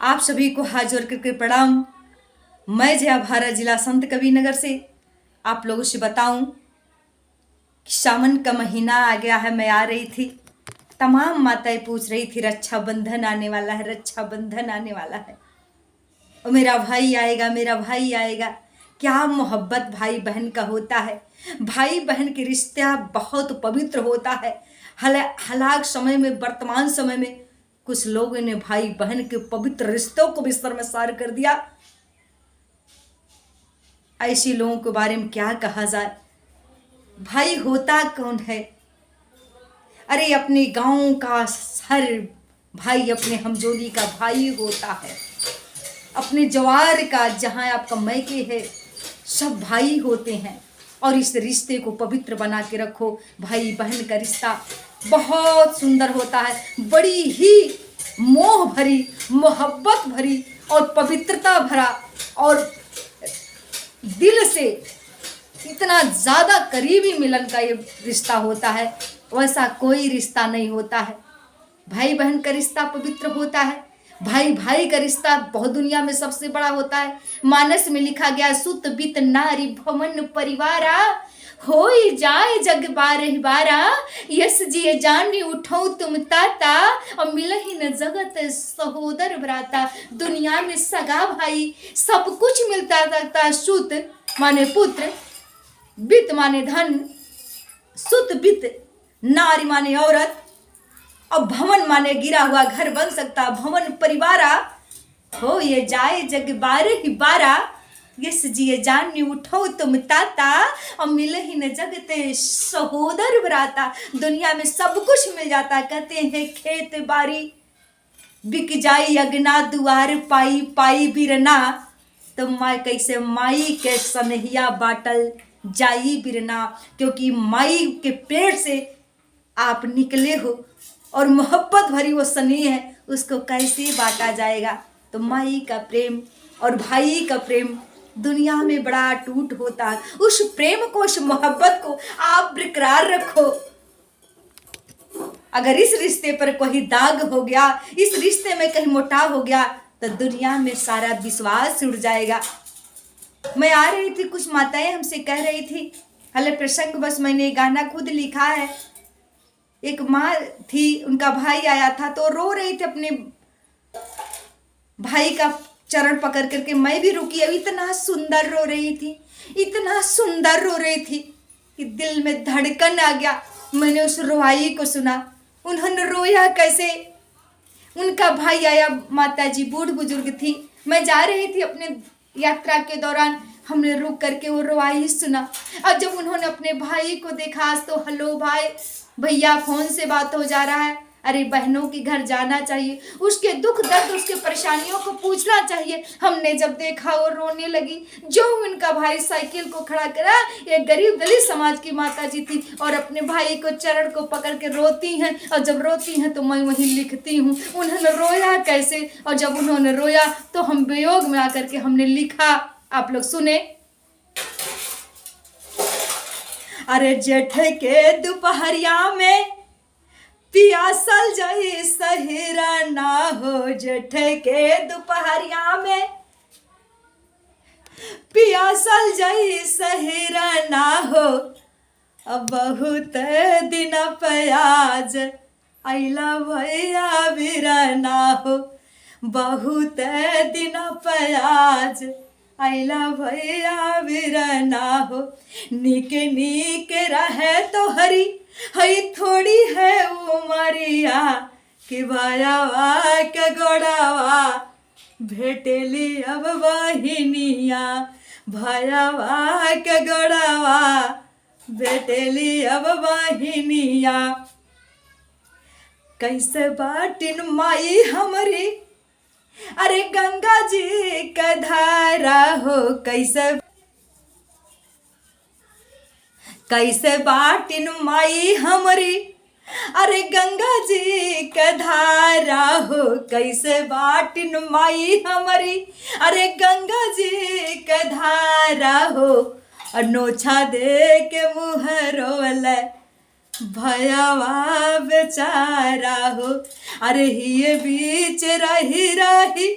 आप सभी को हाथ जोड़ करके प्रणाम। मैं जया भारत जिला संत कबीर नगर से आप लोगों से बताऊं कि सावन का महीना आ गया है। मैं आ रही थी, तमाम माताएं पूछ रही थी रक्षाबंधन आने वाला है, रक्षाबंधन आने वाला है और मेरा भाई आएगा, मेरा भाई आएगा। क्या मोहब्बत भाई बहन का होता है। भाई बहन के रिश्ता बहुत पवित्र होता है। हालांकि समय में, वर्तमान समय में कुछ लोगों ने भाई बहन के पवित्र रिश्तों को भी शर्मसार कर दिया। ऐसे लोगों के बारे में क्या कहा जाए। भाई होता कौन है? अरे अपने गांव का हर भाई अपने हमजोली का भाई होता है। अपने जवार का, जहां आपका मैके है, सब भाई होते हैं। और इस रिश्ते को पवित्र बना के रखो। भाई बहन का रिश्ता बहुत सुंदर होता है, बड़ी ही मोह भरी, मोहब्बत भरी और पवित्रता भरा, और दिल से इतना ज़्यादा करीबी मिलन का ये रिश्ता होता है, वैसा कोई रिश्ता नहीं होता है। भाई बहन का रिश्ता पवित्र होता है। भाई भाई का रिश्ता बहुत दुनिया में सबसे बड़ा होता है। मानस में लिखा गया, सुत बित नारी भवन परिवारा, होई जाए जग बारह बारा, यस जिए जानी उठो तुम ताता, और मिलही न जगत सहोदर भ्राता। दुनिया में सगा भाई सब कुछ मिलता था। सुत माने पुत्र, बित माने धन, सुत बित नारी माने औरत, और भवन माने गिरा हुआ घर बन सकता। भवन परिवारा, हो ये जाए जग बारह बारा, यस जिए जानी उठो तुम ताता, और मिले ही न जगते सहोदर भ्राता। दुनिया में सब कुछ मिल जाता। कहते हैं खेत बाड़ी बिक जाई अगना, दुआर पाई पाई बिरना, तो माई कैसे माई के सनहिया बाटल जाई बिरना। क्योंकि माई के पेट से आप निकले हो और मोहब्बत भरी वो स्नेह है, उसको कैसे बांटा जाएगा। तो माई का प्रेम और भाई का प्रेम दुनिया में बड़ा टूट होता है। उस प्रेम को, उस मोहब्बत को आप बरकरार रखो। अगर इस रिश्ते पर कोई दाग हो गया, इस रिश्ते में कहीं मोटाव हो गया, तो दुनिया में सारा विश्वास उड़ जाएगा। मैं आ रही थी, कुछ माताएं हमसे कह रही थी, हालांकि प्रसंग बस मैंने गाना खुद लिखा है। एक माँ थी, उनका भाई आया था तो रो रही थी, अपने भाई का चरण पकड़ करके। मैं भी रुकी। अब इतना सुंदर रो रही थी, इतना सुंदर रो रही थी कि दिल में धड़कन आ गया। मैंने उस रोवाई को सुना। उन्होंने रोया कैसे। उनका भाई आया, माता जी बूढ़ बुजुर्ग थी। मैं जा रही थी अपने यात्रा के दौरान, हमने रुक करके वो रोवाई सुना। और जब उन्होंने अपने भाई को देखा, आज तो हेलो भाई, भैया फोन से बात हो जा रहा है। अरे बहनों के घर जाना चाहिए, उसके दुख दर्द, उसके परेशानियों को पूछना चाहिए। हमने जब देखा वो रोने लगी। जो उनका भाई साइकिल को खड़ा करा, एक गरीब दलित समाज की माता जी थी और अपने भाई को चरण को पकड़ के रोती हैं। और जब रोती हैं तो मैं वहीं लिखती हूँ उन्होंने रोया कैसे। और जब उन्होंने रोया तो हम वियोग में आकर के हमने लिखा, आप लोग सुने। अरे जेठ के दोपहरिया में पियासल जाई सहेरा ना हो, जेठ के दोपहरिया में पियासल जाई सहेरा ना हो, अब बहुत दिन प्याज आइला भैया बिरा ना हो, बहुत दिन प्याज आइला भैया बिरा ना हो। निक निक रहे तो हरी हई थोड़ी है उमरिया, कि भायावा के गोड़ावा भेटेली अब बहिनिया, भायावा के गोड़ावा भेटेली अब बहिनिया। कैसे बाटिन माई हमारी, अरे गंगा जी का धारा हो, कैसे कैसे बाटिन माई हमारी, अरे गंगा जी का धारा हो, कैसे बाटिन माई हमारी, अरे गंगा जी का धारा हो। और नोछा दे के मुँह रोवल भयावा बेचारा हो। अरे ये बीच रही रही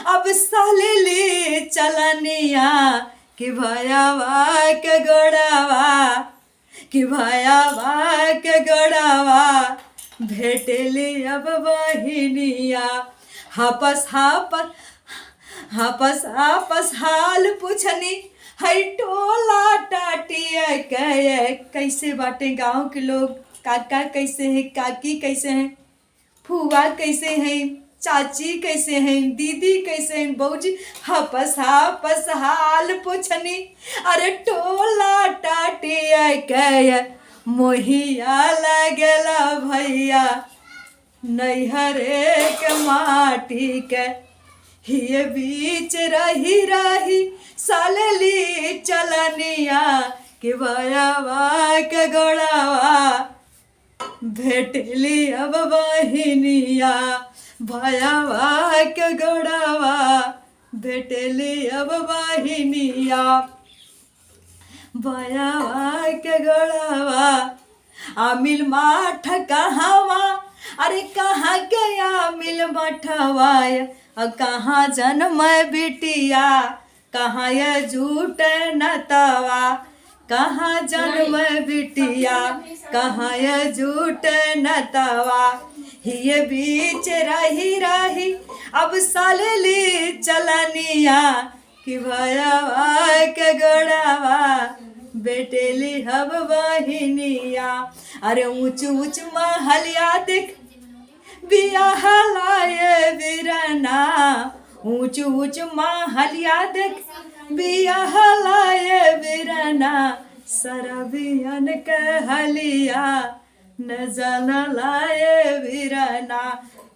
अब साले ले चलनिया कि भयावा के गोड़ावा, कि भयावा के गोड़ावा भेटली अब बहिनिया। हापस हापस हापस हापस हाल पूछनी हई टोला टाटिया कहे, कैसे बाटे गांव के लोग, काका कैसे हैं, काकी कैसे हैं, फुआ कैसे हैं, चाची कैसे हैं, दीदी कैसे हैं, बहूजी। हापस हापस हाल पूछनी अरे टोला टाटिया कहे, मोहिया लगला भैया नैहरे के माटी के। हिये बीच रही रही सालली चलनिया कि भयावा के गोड़ावा भेटली अब बहिनिया। भयावा के गोड़ावा भेटली अब बहिनिया। भयावा के गोड़ावा आमिल माठ कहावा, अरे कहाँ गया मिल मठवाया, कहाँ जन्म बिटिया, कहाँ ये झूठ नतवा, कहाँ जन्म बिटिया, कहाँ ये झूठ नतवा। ये बीच रही रही अब सालली चलनिया कि भयावा के गोड़ावा बेटेली हब बहिनिया। अरे ऊंच ऊंच महलिया देख बियाह लाए बिरना, ऊंच ऊंच महलिया देख बियाह लाए बिरना, सरबियन कहलिया न जन लाए बिरना।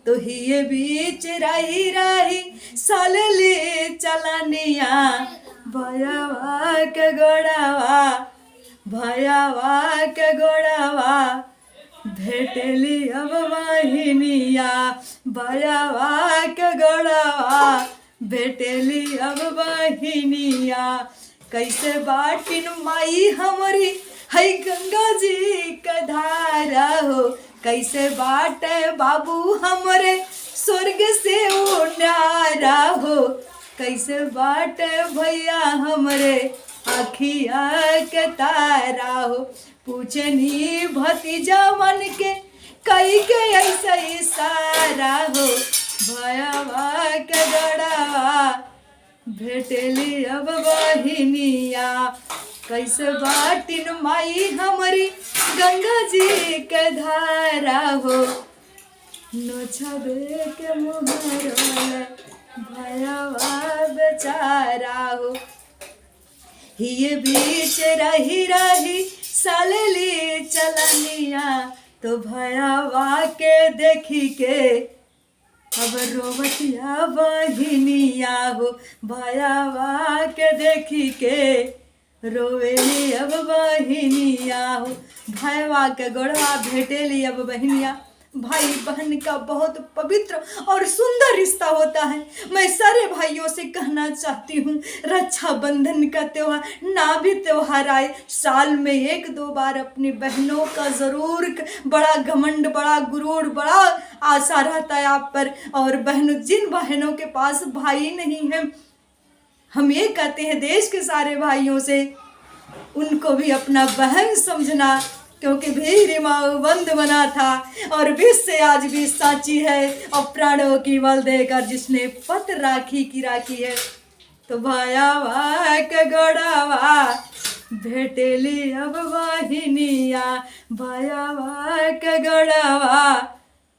तो ही बीच रही रही सालली चलनिया भयावा के गोड़ावा, भयावा के गोड़ावा भेटली अब बहिनिया। भयावा के गोड़ावा भेटली अब बहिनिया। कैसे बाटिन माई हमारी है गंगा जी का धारा हो, कैसे बाटे बाबू हमरे स्वर्ग से उन्यारा हो, कैसे बाटे भैया हमरे आखिया के तारा हो। पूछनी भतीजा मन के कई के ऐसा इशारा हो, भयावा के गोड़ावा भेटली अब बहिनिया। कैसे बाटिन माई हमारी गंगा जी के धारा हो, नोछबे के मुहर भयावा बेचारा हो। ये बीच रही रही सालली चलनिया तो भयावा के देखी के अब रोवतिया बहिनिया हो। भयावा के देखी के रोवेली अब बहिनिया हो। भयवा के गोड़वा भेटेली अब बहिनिया। भाई बहन का बहुत पवित्र और सुंदर रिश्ता होता है। मैं सारे भाइयों से कहना चाहती हूँ, रक्षाबंधन का त्योहार ना भी त्योहार आए, साल में 1-2 बार अपनी बहनों का ज़रूर, बड़ा घमंड, बड़ा गुरूर, बड़ा आशा रहता है आप पर। और बहनों, जिन बहनों के पास भाई नहीं है, हम ये कहते हैं देश के सारे भाइयों से, उनको भी अपना बहन समझना, क्योंकि भीर माऊ बंद बना था और विष से आज भी साची है। और प्राणों की बल देकर जिसने पत राखी की राखी है। तो भयावा के गोड़ावा भेटेली अब बहिनिया। भयावा के गोड़ावा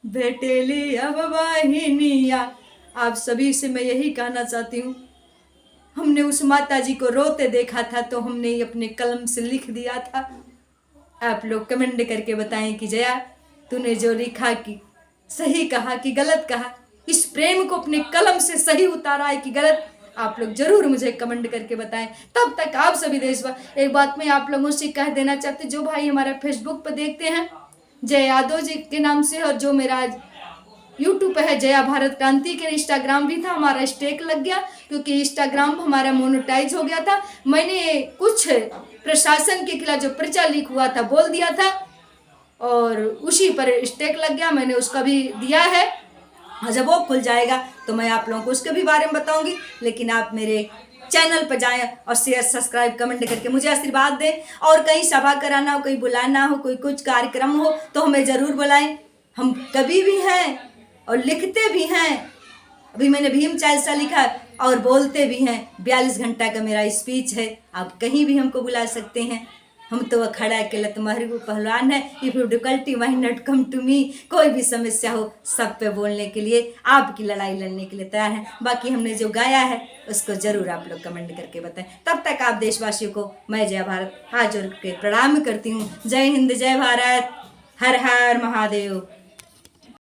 भेटेली अब बहिनिया। आप सभी से मैं यही कहना चाहती हूँ, हमने उस माता जी को रोते देखा था तो हमने अपने कलम से लिख दिया था। आप लोग कमेंट करके बताएं कि जया तूने जो लिखा कि सही कहा कि गलत कहा, इस प्रेम को अपने कलम से सही उतारा है कि गलत, आप लोग जरूर मुझे कमेंट करके बताएं। तब तक आप सभी देशवासी, एक बात मैं आप लोगों से कह देना चाहती, जो भाई हमारा फेसबुक पर देखते हैं जय यादव जी के नाम से, और जो मेरा यूट्यूब पे है जया भारत क्रांति के, इंस्टाग्राम भी था, हमारा स्टेक लग गया क्योंकि इंस्टाग्राम हमारा मोनेटाइज हो गया था। मैंने कुछ प्रशासन के खिलाफ जो पर्चा लीक हुआ था बोल दिया था और उसी पर स्टेक लग गया, मैंने उसका भी दिया है। और जब वो खुल जाएगा तो मैं आप लोगों को उसके भी बारे में बताऊंगी। लेकिन आप मेरे चैनल पर जाएं और शेयर सब्सक्राइब कमेंट करके मुझे आशीर्वाद दें। और कहीं सभा कराना हो, कोई बुलाना हो, कोई कुछ कार्यक्रम हो तो हमें ज़रूर बुलाएं। हम कभी भी हैं और लिखते भी हैं। अभी मैंने भीम चालीसा लिखा है और बोलते भी हैं। 42 घंटा का मेरा स्पीच है, आप कहीं भी हमको बुला सकते हैं। हम तो अखाड़ा के लतमहरी पहलवान है। If you difficulty mind not come to me. कोई भी समस्या हो सब पे बोलने के लिए, आपकी लड़ाई लड़ने के लिए तैयार हैं। बाकी हमने जो गाया है उसको जरूर आप लोग कमेंट करके बताएं। तब तक आप देशवासियों को मैं जय भारत हाथ जोड़ के प्रणाम करती हूँ। जय हिंद, जय भारत, हर हर महादेव।